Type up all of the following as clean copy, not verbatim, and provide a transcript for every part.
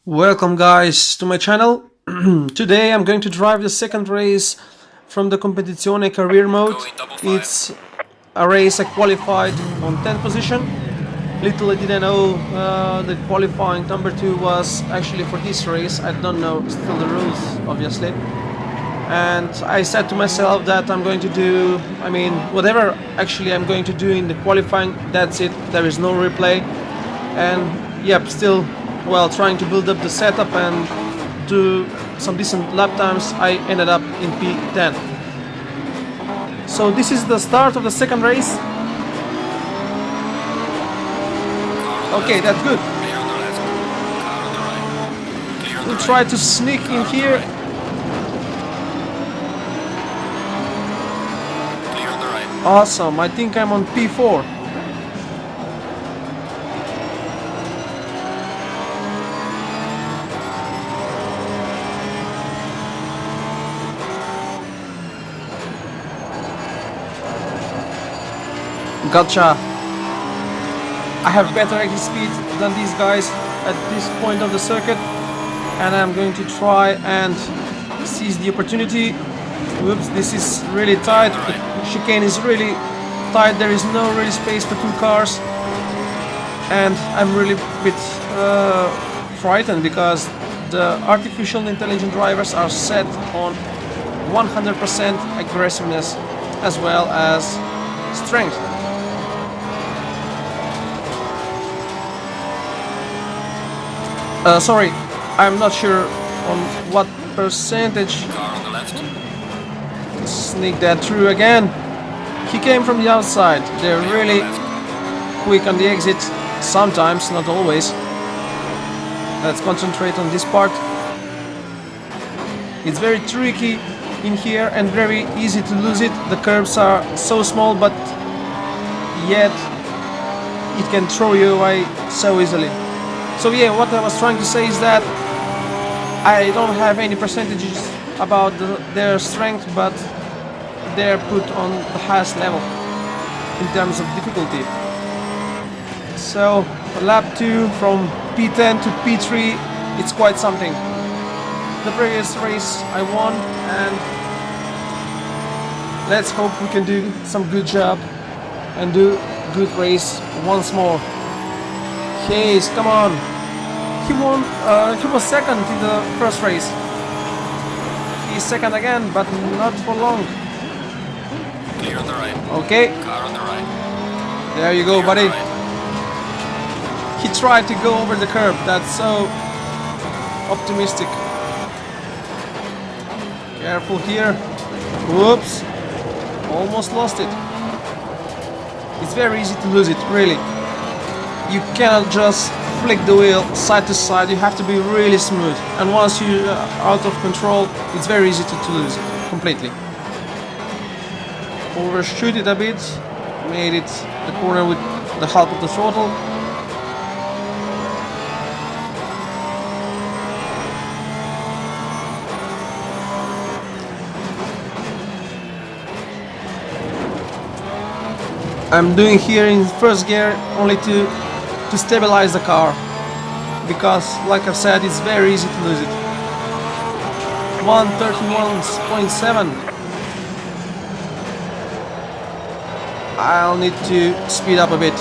Welcome guys to my channel. Today I'm going to drive the second race from the Competizione career mode. It's a race I qualified on 10th position. Little I didn't know the qualifying number 2 was actually for this race. I don't know still the rules obviously. And I said to myself that I'm going to do, whatever actually I'm going to do in the qualifying, that's it. There is no replay. And yep, still trying to build up the setup and do some decent lap times. I ended up in P10. So this is the start of the second race. Okay, that's good. We'll try to sneak in here. Awesome, I think I'm on P4. Gotcha. I have better exit speed than these guys at this point of the circuit, and I'm going to try and seize the opportunity. Whoops, this is really tight. The chicane is really tight. There is no really space for two cars, and I'm really a bit frightened because the artificial intelligent drivers are set on 100% aggressiveness as well as strength. Sorry, I'm not sure on what percentage. Sneak that through again. He came from the outside. They're really quick on the exit. Sometimes, not always. Let's concentrate on this part. It's very tricky in here and very easy to lose it. The curves are so small, but yet it can throw you away so easily. So yeah, what I was trying to say is that I don't have any percentages about their strength, but they're put on the highest level in terms of difficulty. So lap 2 from P10 to P3, it's quite something. The previous race I won, and let's hope we can do some good job and do good race once more. Hayes, come on! He won. He was second in the first race. He's second again, but not for long. Clear on the right. Okay. Car on the right. There you go, buddy. He tried to go over the curb. That's so optimistic. Careful here. Whoops. Almost lost it. It's very easy to lose it, really. You cannot just flick the wheel side to side. You have to be really smooth. And once you're out of control, it's very easy to lose it completely. Overshoot it a bit. Made it the corner with the help of the throttle. I'm doing here in first gear only to stabilize the car, because like I've said, it's very easy to lose it. 131.7. I'll need to speed up a bit.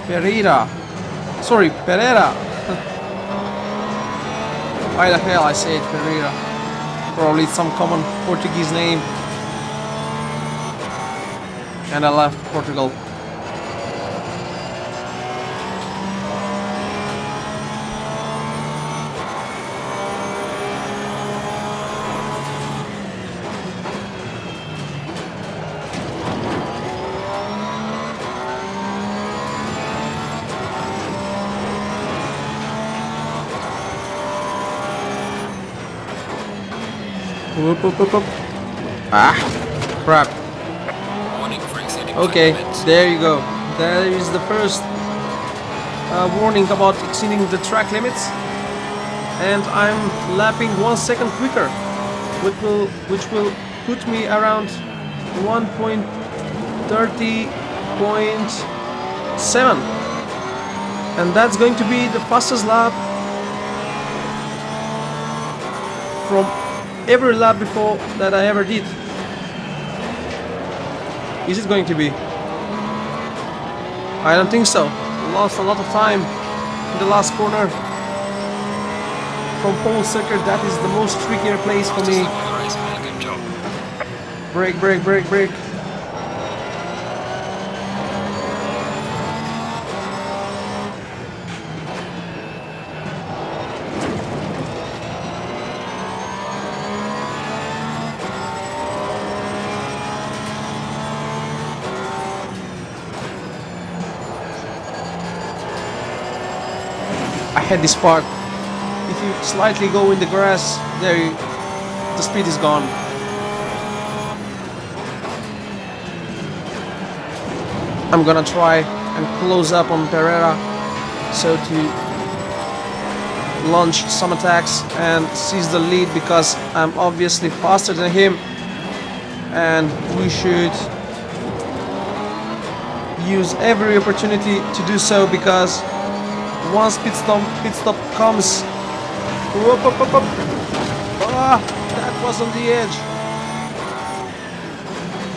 Pereira. Why the hell I say it Pereira? Probably it's some common Portuguese name. And I left Portugal. Whoop. Ah, crap. Okay, there you go. There is the first warning about exceeding the track limits, and I'm lapping 1 second quicker, which will put me around 1.30.7. And that's going to be the fastest lap from every lap before that I ever did. Is it going to be? I don't think so. Lost a lot of time in the last corner. From pole circuit, that is the most trickier place for me. Good job. Brake, brake, brake, brake. I had this part. If you slightly go in the grass, the speed is gone. I'm gonna try and close up on Pereira, so to launch some attacks and seize the lead, because I'm obviously faster than him, and we should use every opportunity to do so, because once pit stop comes, whoop, up, up, up. Ah, that was on the edge.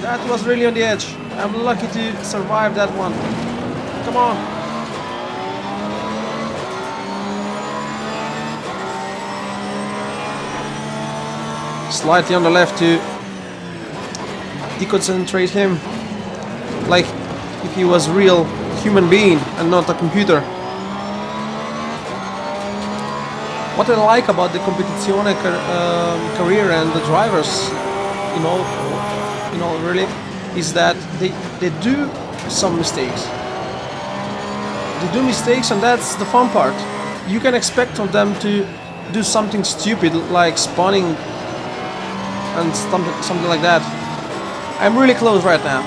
That was really on the edge. I'm lucky to survive that one. Come on. Slightly on the left to deconcentrate him, like if he was real human being and not a computer. What I like about the Competizione career and the drivers, really, is that they do some mistakes. They do mistakes, and that's the fun part. You can expect of them to do something stupid like spawning and something like that. I'm really close right now.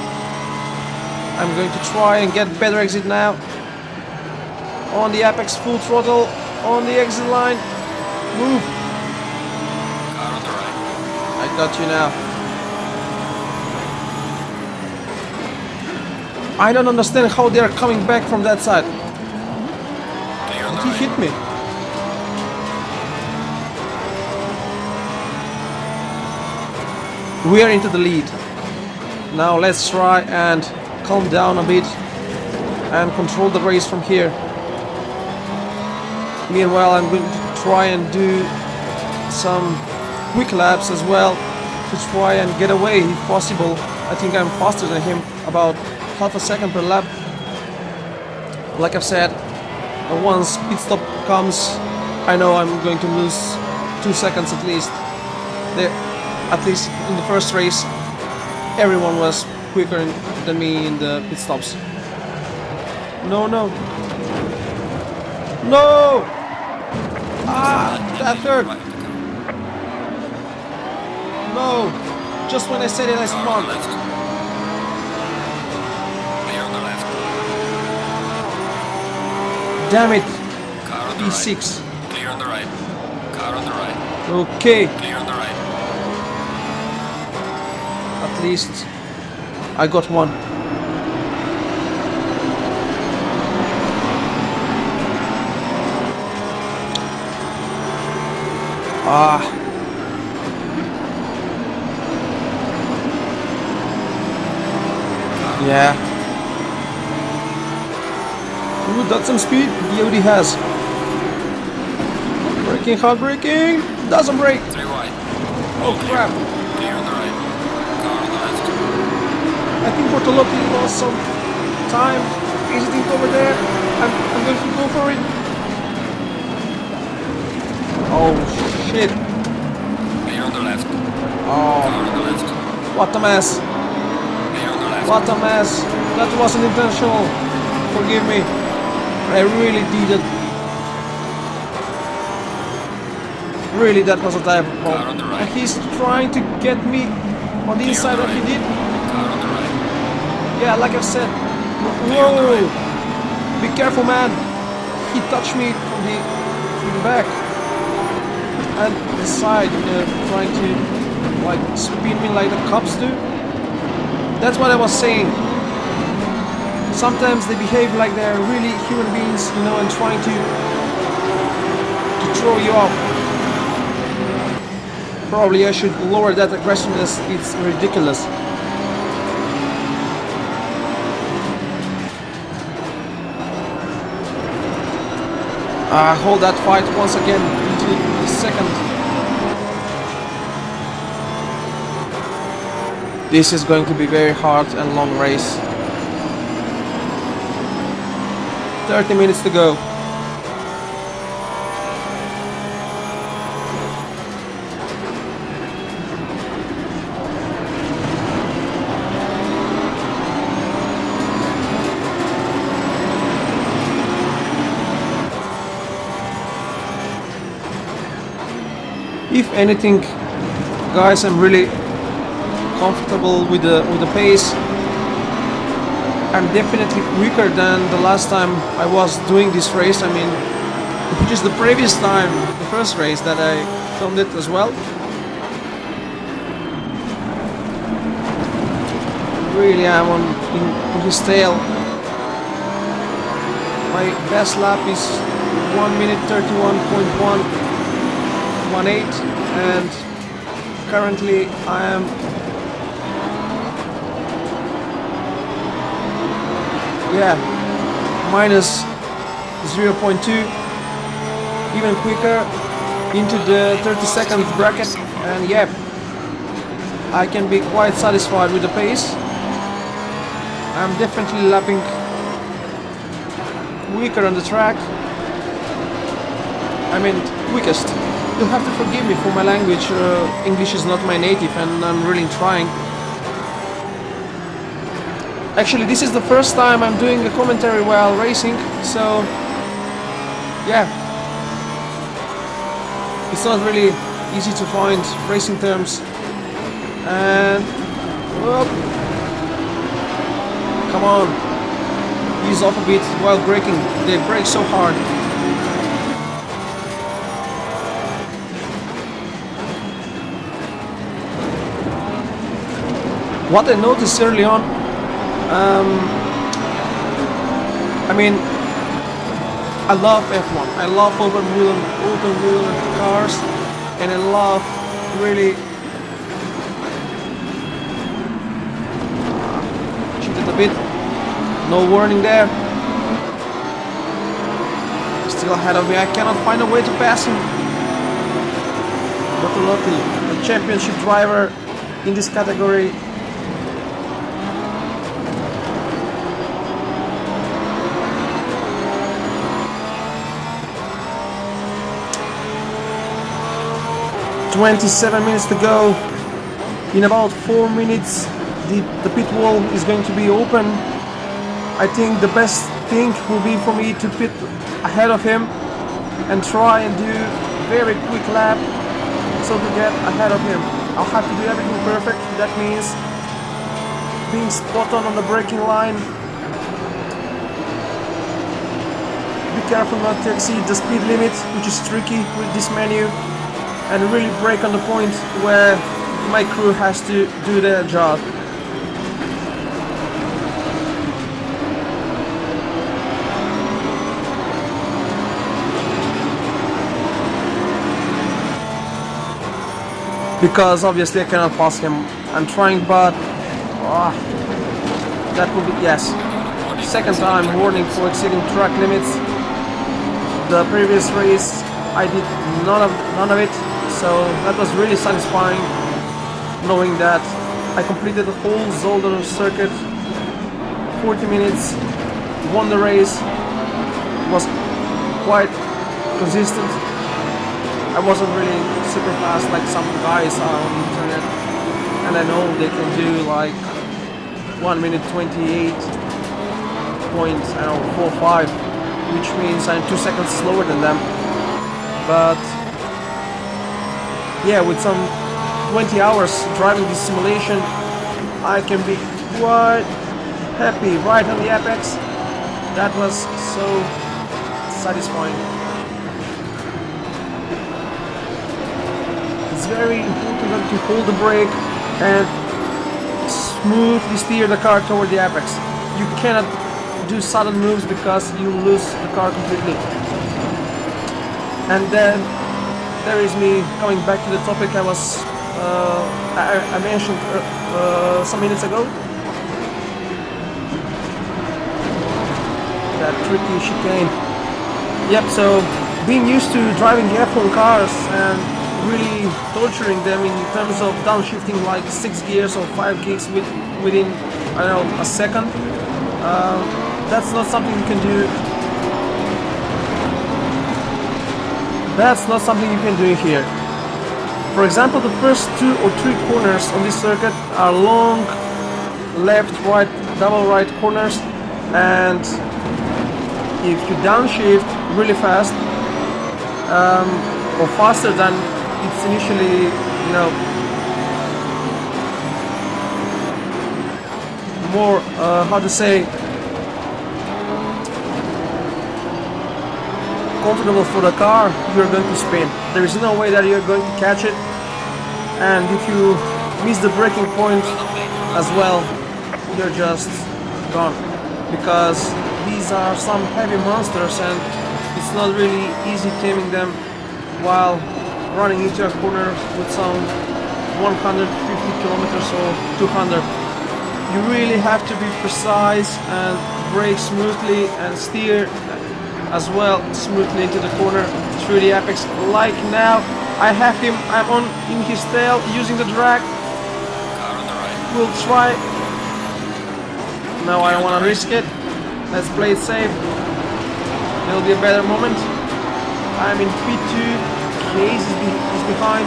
I'm going to try and get better exit now. On the apex, full throttle, on the exit line. Move. Car on the right. I got you now. I don't understand how they are coming back from that side. Clear on the He right. hit me. We are into the lead. Now let's try and calm down a bit and control the race from here. Meanwhile, I'm going to try and do some quick laps as well to try and get away if possible. I think I'm faster than him, about half a second per lap. Like I've said, once pit stop comes, I know I'm going to lose 2 seconds at least. At least in the first race, everyone was quicker than me in the pit stops. No, no. No! Ah, that hurt. No! Just when I said it, I Car on spawned. the left. Clear on the left. Damn it! Car on the P6. right. Clear on the right. Car on the right. Okay, Clear on the right. at least I got one. Ah. Yeah. Ooh, that's some speed. He already has. Braking, hard braking. Doesn't brake. 3 wide. Oh crap. Clear on the right. Car on the left. I think Bortolotti lost some time exiting over there. I'm going to go for it. Oh shit. Clear on the left. Oh, Car on the left. what a mess. Clear on the left. What a mess. That wasn't intentional. Forgive me. I really did it. Really, that was a type of Car bomb. on the right. And he's trying to get me on the Clear inside on the like he right. did. Car on the right. Yeah, like I've said. Clear on the Whoa! right. Be careful, man. He touched me from the back and the side, trying to like spin me like the cops do. That's what I was saying. Sometimes they behave like they're really human beings, you know, and trying to throw you off. Probably I should lower that aggressiveness, it's ridiculous. Hold that fight once again into the second. This is going to be very hard and long race. 30 minutes to go. If anything, guys, I'm really comfortable with the pace. I'm definitely quicker than the last time I was doing this race. I mean, which is the previous time, the first race that I filmed it as well. Really, I'm on his tail. My best lap is 1 minute 31.118, and currently I am minus 0.2, even quicker into the 30-second bracket, and yeah, I can be quite satisfied with the pace. I'm definitely lapping quicker on the track. I mean, quickest. You'll have to forgive me for my language. English is not my native, and I'm really trying. Actually, this is the first time I'm doing a commentary while racing, so yeah, it's not really easy to find racing terms. And whoop, come on, ease off a bit while braking. They brake so hard. What I noticed early on, I mean, I love F1. I love open wheel cars, and I love really cheated a bit. No warning there. Still ahead of me. I cannot find a way to pass him. But luckily, the championship driver in this category. "27 minutes to go. In about 4 minutes, the pit wall is going to be open. I think the best thing will be for me to pit ahead of him and try and do very quick lap so to get ahead of him. I'll have to do everything perfect. That means being spot on the braking line. Be careful not to exceed the speed limit, which is tricky with this menu. And really brake on the point where my crew has to do their job. Because obviously I cannot pass him. I'm trying, but that will be, yes, second time warning for exceeding track limits. The previous race I did none of it. So that was really satisfying, knowing that I completed the whole Zolder circuit, 40 minutes, won the race, was quite consistent. I wasn't really super fast like some guys are on the internet, and I know they can do like 1 minute 28.45, which means I'm 2 seconds slower than them. But yeah, with some 20 hours driving this simulation, I can be quite happy right on the apex. That was so satisfying. It's very important to hold the brake and smoothly steer the car toward the apex. You cannot do sudden moves because you lose the car completely. And then there is me coming back to the topic I mentioned some minutes ago. That tricky chicane. Yep, so being used to driving F1 cars and really torturing them in terms of downshifting like 6 gears or 5 gears within, I don't know, a second, that's not something you can do. That's not something you can do here. For example, the first 2 or 3 corners on this circuit are long left, right, double right corners, and if you downshift really fast or faster than it's initially, you know, more how to say, comfortable for the car, you're going to spin. There is no way that you're going to catch it, and if you miss the braking point as well, you're just gone, because these are some heavy monsters and it's not really easy taming them while running into a corner with some 150 kilometers or 200. You really have to be precise and brake smoothly and steer as well smoothly into the corner through the apex. Like now, I have him, I'm on in his tail using the drag. Car on the right. We'll try. No, I don't want to risk it. Let's play it safe. It'll be a better moment. I'm in P2. Case is behind.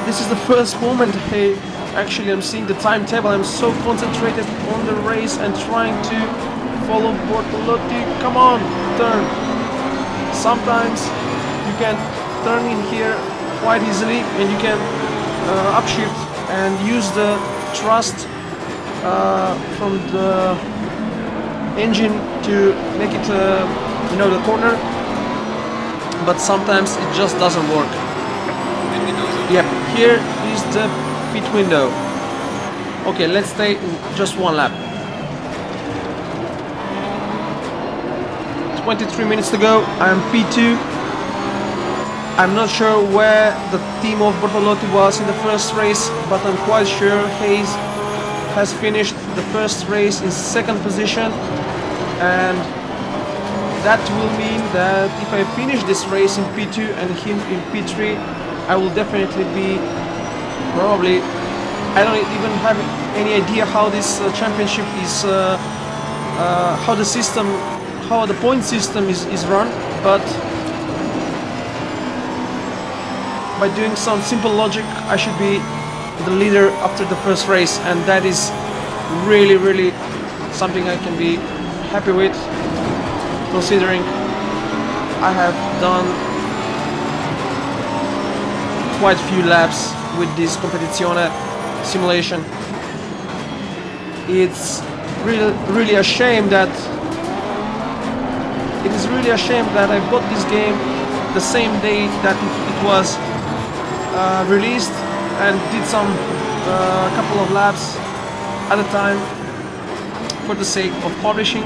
This is the first moment. Hey, actually, I'm seeing the timetable. I'm so concentrated on the race and trying to follow Bortolotti. Come on, turn. Sometimes you can turn in here quite easily, and you can upshift and use the thrust from the engine to make it, you know, the corner, but sometimes it just doesn't work. Yep, here is the pit window. Okay, let's stay just one lap. 23 minutes to go. I'm P2. I'm not sure where the team of Bortolotti was in the first race, but I'm quite sure Hayes has finished the first race in second position, and that will mean that if I finish this race in P2 and him in P3, I will definitely be probably, I don't even have any idea how this championship is, how the point system is run, but by doing some simple logic, I should be the leader after the first race, and that is really something I can be happy with, considering I have done quite a few laps with this Competizione simulation. It's really a shame that I bought this game the same day that it was released, and did some couple of laps at a time for the sake of publishing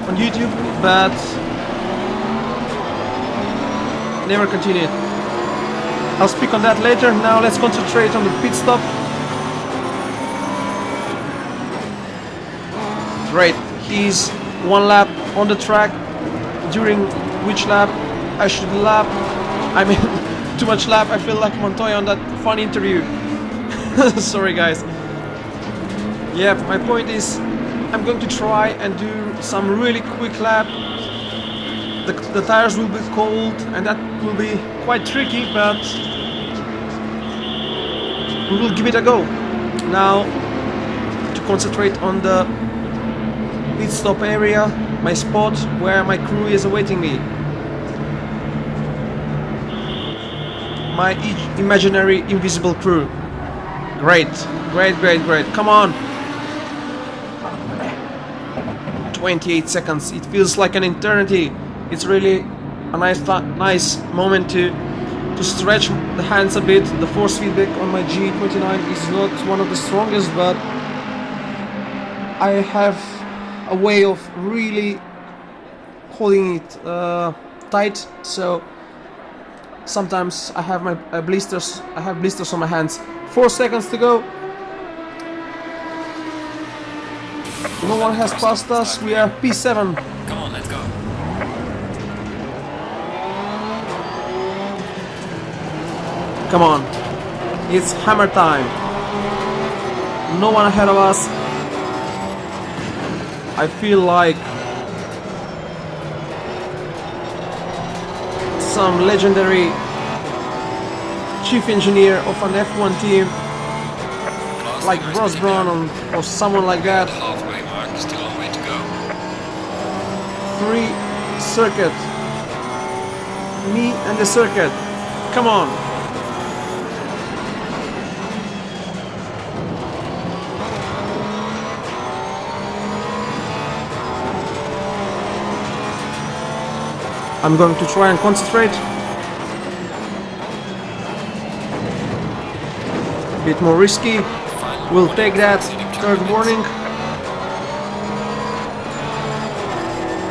on YouTube, but never continued. I'll speak on that later. Now let's concentrate on the pit stop. Great, he's one lap on the track, during which lap I should lap. I mean, too much lap. I feel like Montoya on that fun interview. Sorry guys. Yeah, my point is, I'm going to try and do some really quick lap. The tires will be cold and that will be quite tricky, but we will give it a go. Now, to concentrate on the pit stop area, my spot where my crew is awaiting me. My imaginary invisible crew. Great. Come on. 28 seconds. It feels like an eternity. It's really a nice moment to stretch the hands a bit. The force feedback on my G29 is not one of the strongest, but I have a way of really holding it tight, so sometimes I have my blisters. I have blisters on my hands. 4 seconds to go. No one has passed us. We are P7. Come on, let's go. Come on. It's hammer time. No one ahead of us. I feel like some legendary chief engineer of an F1 team, like Ross Brown or someone like that. Halfway mark, still a long way to go. Free circuit. Me and the circuit. Come on. I'm going to try and concentrate. A bit more risky. We'll take that. Third warning.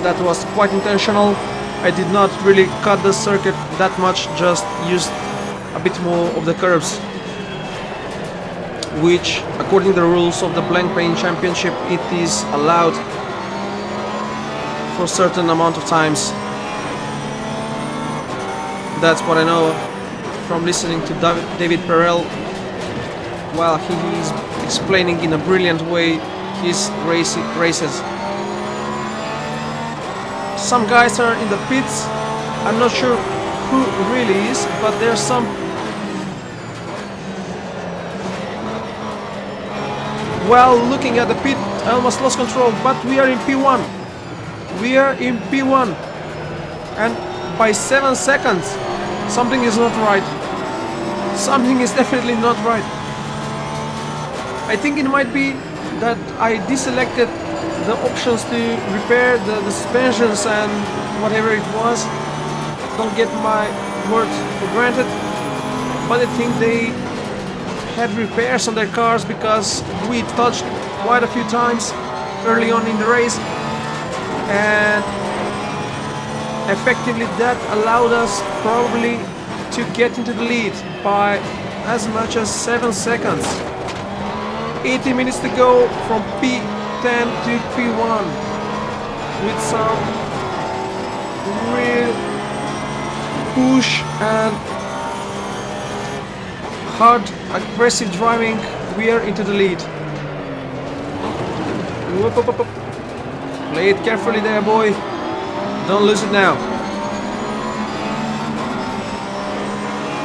That was quite intentional. I did not really cut the circuit that much, just used a bit more of the curves, which according to the rules of the blank paint championship it is allowed for a certain amount of times. That's what I know from listening to David Perel while he is explaining in a brilliant way his races. Some guys are in the pits. I'm not sure who really is, but there's some. Well, looking at the pit, I almost lost control, but we are in P1. We are in P1. And by 7 seconds, something is not right. Something is definitely not right. I think it might be that I deselected the options to repair the suspensions and whatever it was. Don't get my word for granted, but I think they had repairs on their cars because we touched quite a few times early on in the race, and effectively that allowed us probably to get into the lead by as much as 7 seconds. 80 minutes to go from P10 to P1 with some real push and hard aggressive driving. We are into the lead. Whoop, whoop, whoop, whoop. Play it carefully there, boy. Don't lose it now.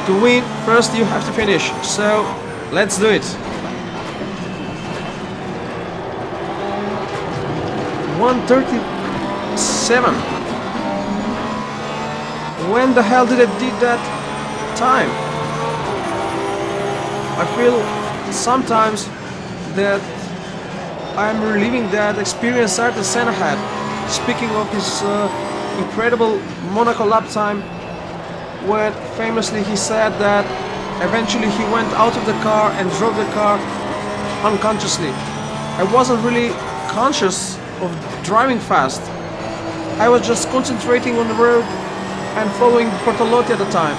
To win, first you have to finish. So let's do it. 1:37. When the hell did I did that time? I feel sometimes that I'm reliving that experience Ayrton Senna had. Speaking of his incredible Monaco lap time, where famously he said that eventually he went out of the car and drove the car unconsciously. I wasn't really conscious of driving fast. I was just concentrating on the road and following Bortolotti at the time.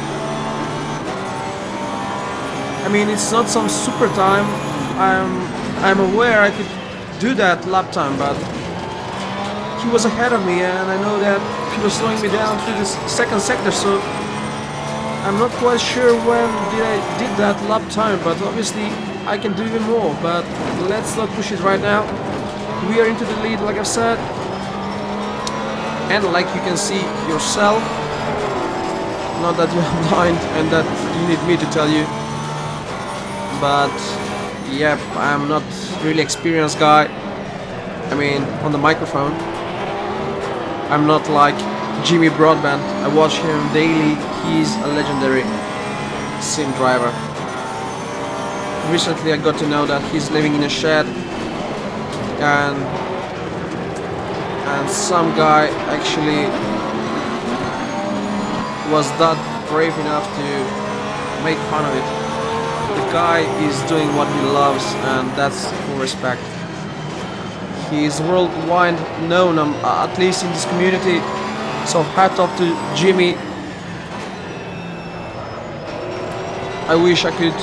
I mean, it's not some super time. I'm aware I could do that lap time, but he was ahead of me, and I know that he was slowing me down through this second sector, so I'm not quite sure when I did that lap time, but obviously I can do even more. But let's not push it right now. We are into the lead, like I've said, and like you can see yourself, not that you're blind and that you need me to tell you, but yep, I'm not really experienced guy. I mean, on the microphone I'm not like Jimmy Broadbent. I watch him daily. He's a legendary sim driver. Recently I got to know that he's living in a shed, and some guy actually was that brave enough to make fun of it. The guy is doing what he loves, and that's full respect. He is worldwide known, at least in this community. So hat off to Jimmy. I wish I could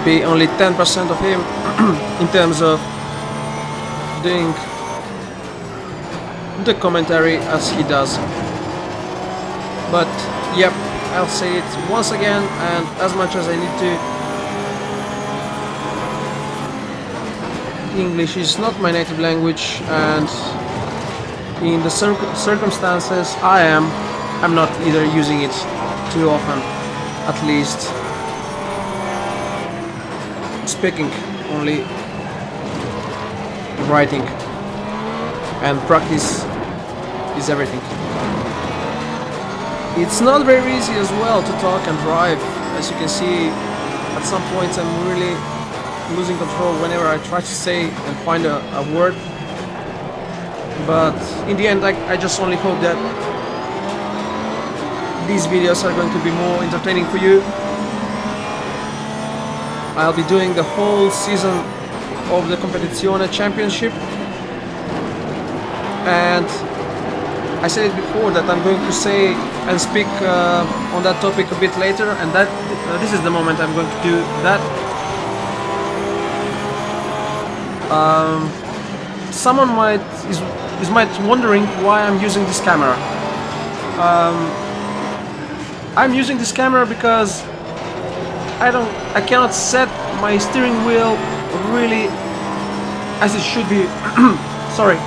be only 10% of him in terms of doing the commentary as he does. But yep, I'll say it once again, and as much as I need to, English is not my native language, and in the circumstances I'm not either using it too often, at least speaking, only writing, and practice is everything. It's not very easy as well to talk and drive. As you can see, at some points I'm really losing control whenever I try to say and find a word. But in the end, I just only hope that these videos are going to be more entertaining for you. I'll be doing the whole season of the Competizione Championship, and I said it before that I'm going to say and speak on that topic a bit later, and that this is the moment I'm going to do that. Someone might wondering why I'm using this camera. I'm using this camera because I cannot set my steering wheel really as it should be. Sorry.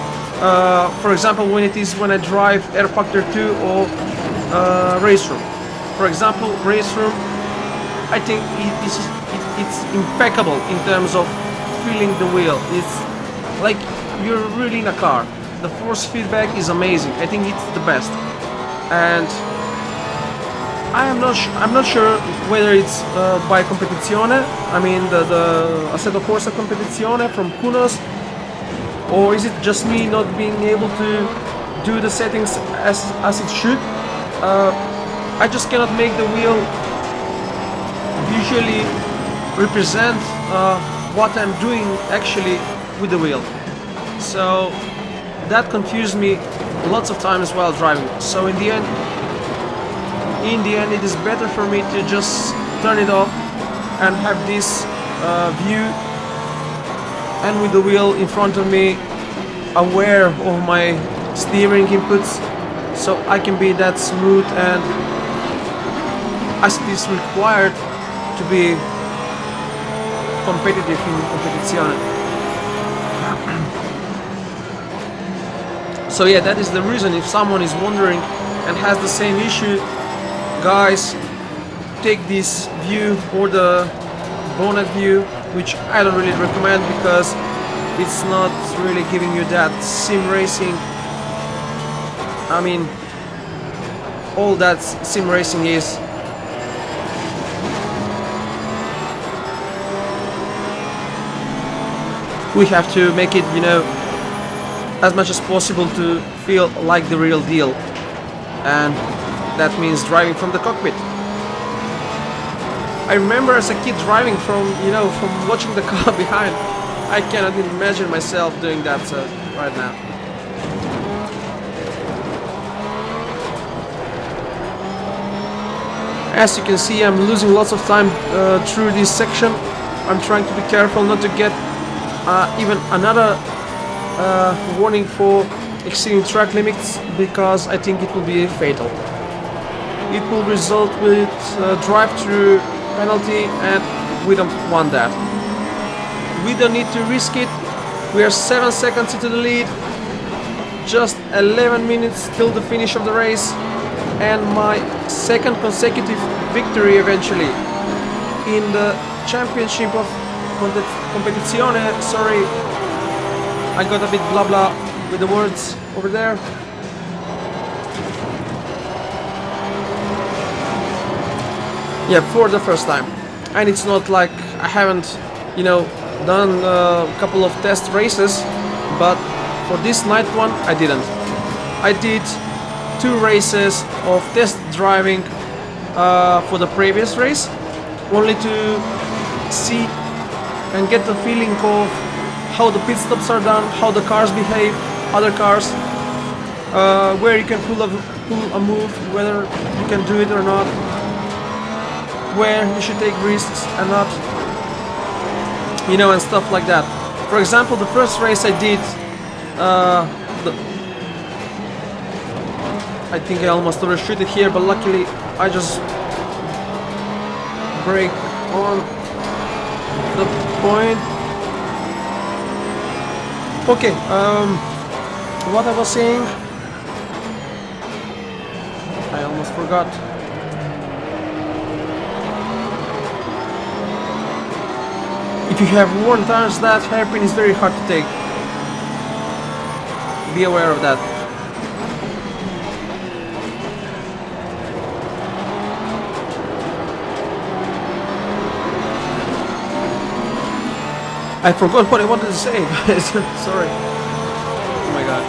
For example, when I drive Air Factor 2 or Race Room. For example, Race Room, I think it's impeccable in terms of feeling the wheel. It's like you're really in a car. The force feedback is amazing. I think it's the best. And I'm not sure whether it's by Competizione, I mean the Assetto Corsa Competizione from Kunos, or is it just me not being able to do the settings as it should. I just cannot make the wheel visually represent what I'm doing actually with the wheel. So that confused me lots of times while driving. So in the end it is better for me to just turn it off and have this view, and with the wheel in front of me, aware of my steering inputs, so I can be that smooth and as it is required to be competitive in Competizione. So yeah, that is the reason. If someone is wondering and has the same issue, guys, take this view or the bonnet view, which I don't really recommend because it's not really giving you that sim racing. I mean, all that sim racing is. We have to make it, as much as possible to feel like the real deal, and that means driving from the cockpit. I remember as a kid driving from watching the car behind. I cannot imagine myself doing that right now. As you can see, I'm losing lots of time through this section. I'm trying to be careful not to get even another warning for exceeding track limits, because I think it will be fatal. It will result with drive-through penalty, and we don't want that. We don't need to risk it. We are 7 seconds into the lead, just 11 minutes till the finish of the race, and my second consecutive victory eventually in the championship of Competizione. Sorry, I got a bit blah blah with the words over there. Yeah, for the first time. And it's not like I haven't, done a couple of test races, but for this night one I didn't. I did 2 races of test driving for the previous race, only to see and get the feeling of how the pit stops are done, how the cars behave, other cars, where you can pull a move, whether you can do it or not, where you should take risks and not, you know, and stuff like that. For example, the first race I did, I think I almost overshoot it here, but luckily I just brake on the point. Okay, what I was saying, I almost forgot. If you have worn tires, that hairpin is very hard to take. Be aware of that. I forgot what I wanted to say, guys. Sorry. Oh my god.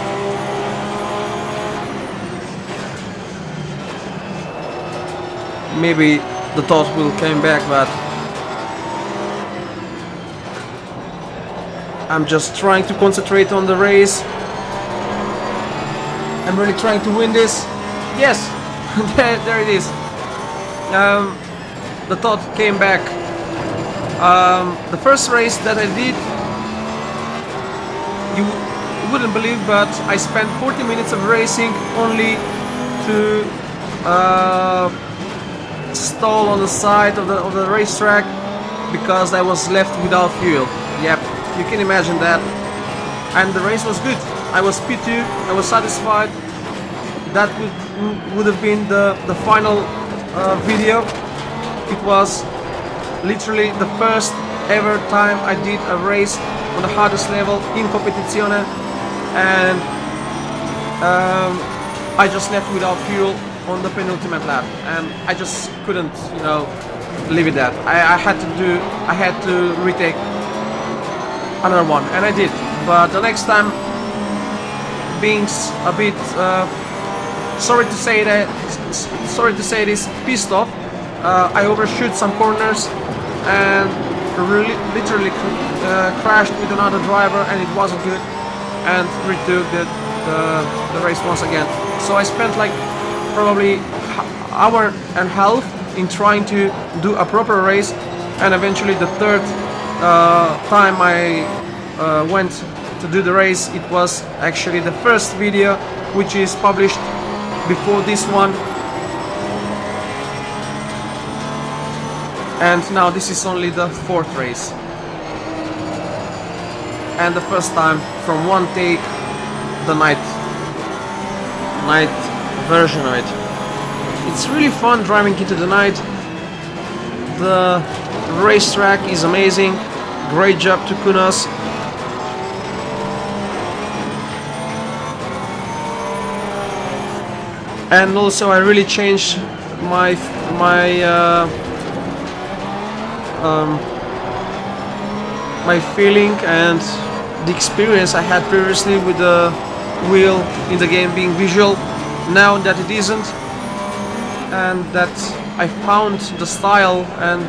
Maybe the thought will come back, but I'm just trying to concentrate on the race. I'm really trying to win this. Yes, there it is. The thought came back. The first race that I did, you wouldn't believe, but I spent 40 minutes of racing only to stall on the side of the racetrack because I was left without fuel. Yep, you can imagine that. And the race was good. I was P2, I was satisfied. That would have been the final video. It was literally the first ever time I did a race on the hardest level in Competizione, and I just left without fuel on the penultimate lap, and I just couldn't, you know, leave it that. I had to retake another one, and I did. But the next time, being a bit sorry to say this, pissed off, I overshoot some corners and literally crashed with another driver, and it wasn't good, and retook the race once again. So I spent like probably hour and a half in trying to do a proper race, and eventually the third time I went to do the race, it was actually the first video which is published before this one. And now this is only the fourth race, and the first time from one take, the night version of it. It's really fun driving into the night. The racetrack is amazing. Great job to Kunos. And also I really changed my feeling and the experience I had previously with the wheel in the game being visual, now that it isn't, and that I found the style and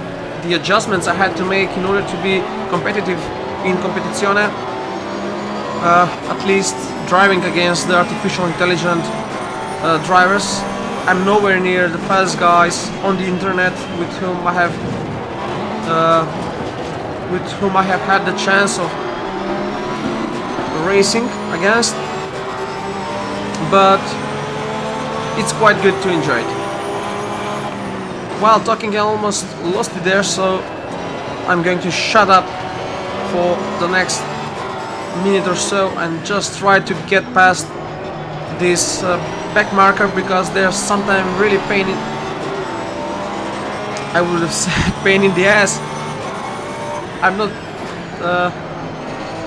the adjustments I had to make in order to be competitive in Competizione, at least driving against the artificial intelligent drivers. I'm nowhere near the fast guys on the internet with whom I have had the chance of racing against, but it's quite good to enjoy it. While talking, I almost lost it there, so I'm going to shut up for the next minute or so and just try to get past this back marker, because there's sometimes really I would have said pain in the ass. I'm not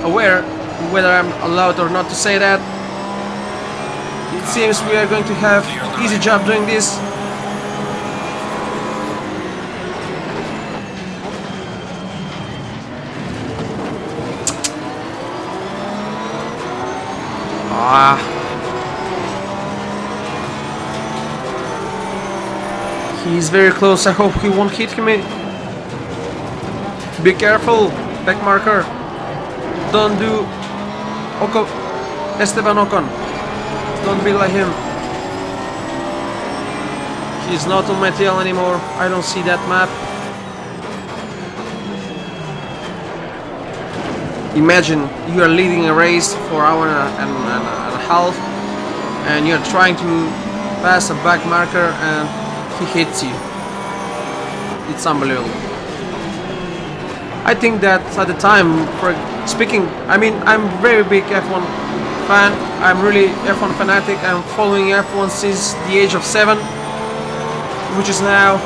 aware whether I'm allowed or not to say that. It seems we are going to have easy job doing this. He's very close. I hope he won't hit me. Be careful, back marker. Don't do Esteban Ocon. Don't be like him. He's not on my tail anymore. I don't see that map. Imagine you are leading a race for an hour and a half, and you're trying to pass a back marker and he hits you. It's unbelievable. I think that at the time, for speaking, I mean, I'm very big F1 fan. I'm really F1 fanatic. I'm following F1 since the age of 7, which is now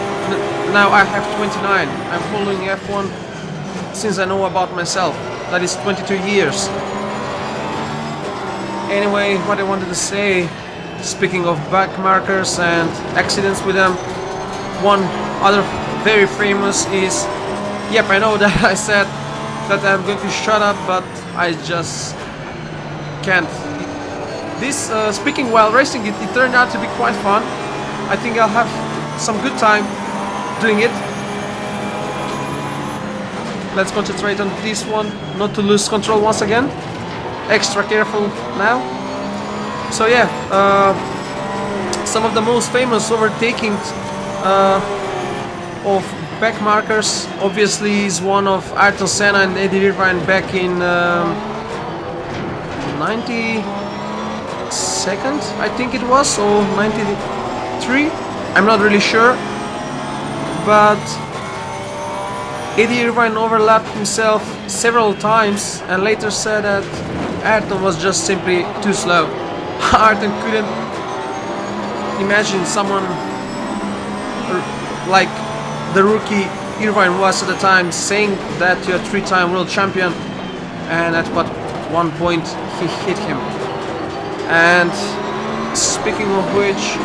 I have 29. I'm following F1 since I know about myself. That is 22 years. Anyway, what I wanted to say, speaking of back markers and accidents with them, one other very famous is, yep, I know that I said that I'm going to shut up, but I just can't. This, speaking while racing, it turned out to be quite fun. I think I'll have some good time doing it. Let's concentrate on this one, not to lose control once again. Extra careful now. So yeah, some of the most famous overtaking of back markers obviously is one of Ayrton Senna and Eddie Irvine back in 92nd, I think it was, or 93. I'm not really sure, but Eddie Irvine overlapped himself several times and later said that Ayrton was just simply too slow. Ayrton couldn't imagine someone like the rookie Irvine was at the time saying that you're a 3-time world champion, and at one point he hit him. And speaking of which,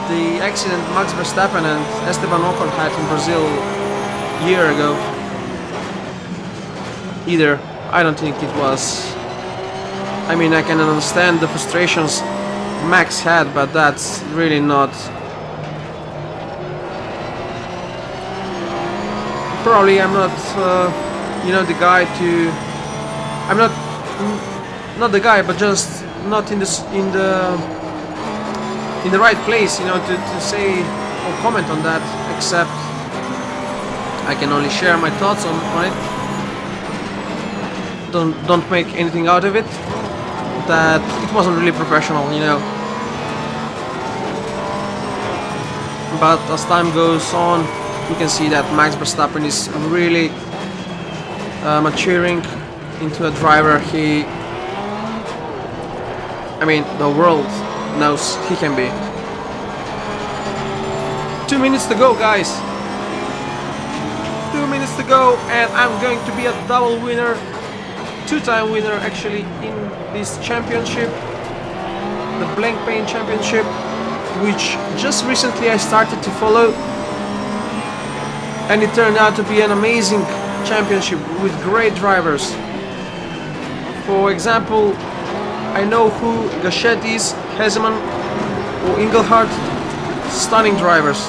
the accident Max Verstappen and Esteban Ocon had in Brazil a year ago, either, I don't think it was. I mean, I can understand the frustrations Max had, but that's really not. Probably I'm not, the guy to. I'm not the guy, but just not in the right place, to say or comment on that. Except I can only share my thoughts on it. Don't make anything out of it. That it wasn't really professional, But as time goes on, you can see that Max Verstappen is really maturing into a driver the world knows he can be. 2 minutes to go, guys. 2 minutes to go, and I'm going to be a double winner, 2-time winner actually in this championship, the Blank Paint Championship, which just recently I started to follow, and it turned out to be an amazing championship with great drivers. For example, I know who Gachet is, Heseman or Engelhardt, stunning drivers.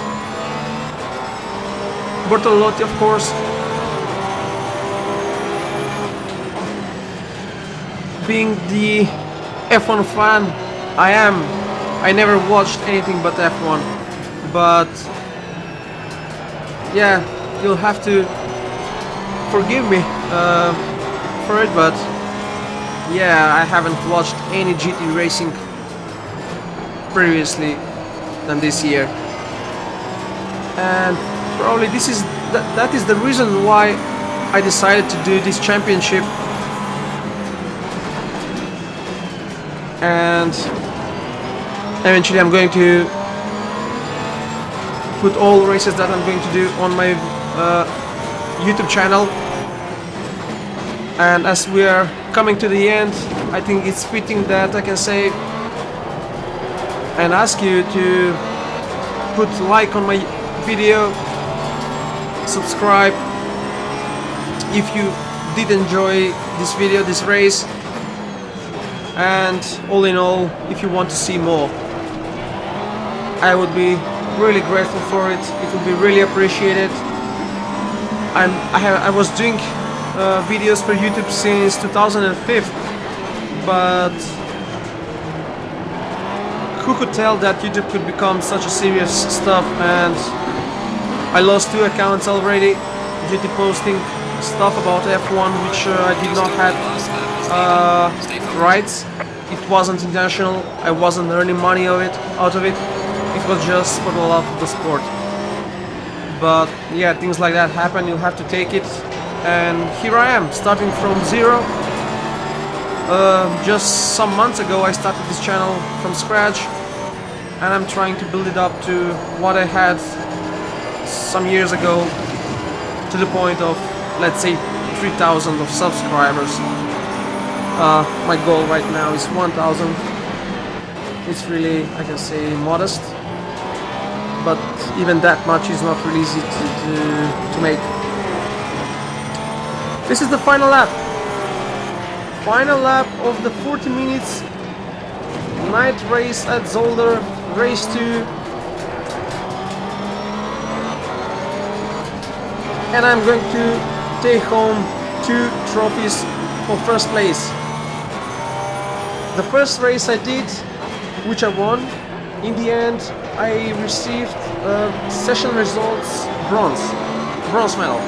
Bortolotti, of course. Being the F1 fan I never watched anything but F1, but yeah, you'll have to forgive me for it, but yeah, I haven't watched any GT racing previously than this year, and probably that is the reason why I decided to do this championship. And eventually I'm going to put all races that I'm going to do on my YouTube channel. And as we are coming to the end, I think it's fitting that I can say and ask you to put like on my video, subscribe if you did enjoy this video, this race, and all in all, if you want to see more, I would be really grateful for it. It would be really appreciated. I was doing videos for YouTube since 2005, but who could tell that YouTube could become such a serious stuff? And I lost 2 accounts already due to posting stuff about F1 which I did not have rights. It wasn't intentional. I wasn't earning money out of it. It was just for the love of the sport. But yeah, things like that happen. You'll have to take it. And here I am, starting from zero. Just some months ago I started this channel from scratch, and I'm trying to build it up to what I had some years ago, to the point of, let's say, 3,000 of subscribers. My goal right now is 1,000. It's really, I can say, modest, but even that much is not really easy to make. This is the final lap. Final lap of the 40 minutes night race at Zolder, race 2. And I'm going to take home 2 trophies for first place. The first race I did, which I won, in the end I received session results bronze medal.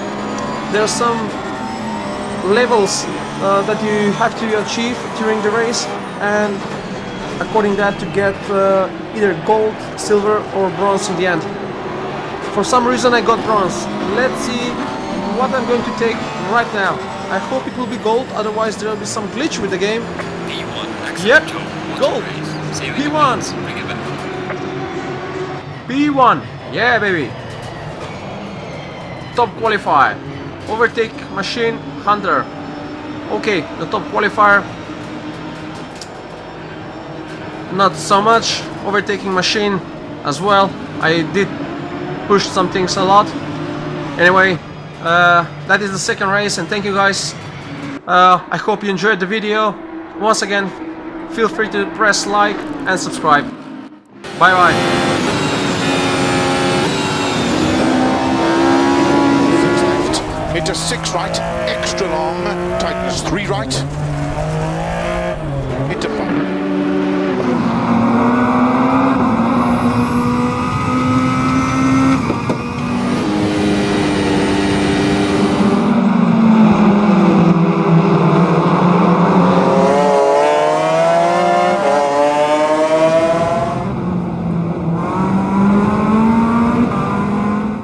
There are some levels that you have to achieve during the race, and according that to get either gold, silver or bronze in the end. For some reason I got bronze. Let's see what I'm going to take right now. I hope it will be gold, otherwise there will be some glitch with the game. P1, Yep, Assetto gold. P1. Bring it back. P1, yeah baby. Top qualifier. Overtake machine Hunter. Okay, the top qualifier. Not so much. Overtaking machine as well. I did push some things a lot. Anyway, that is the second race, and thank you guys. I hope you enjoyed the video. Once again, feel free to press like and subscribe. Bye bye. Into 6 right, extra long, tightens 3 right.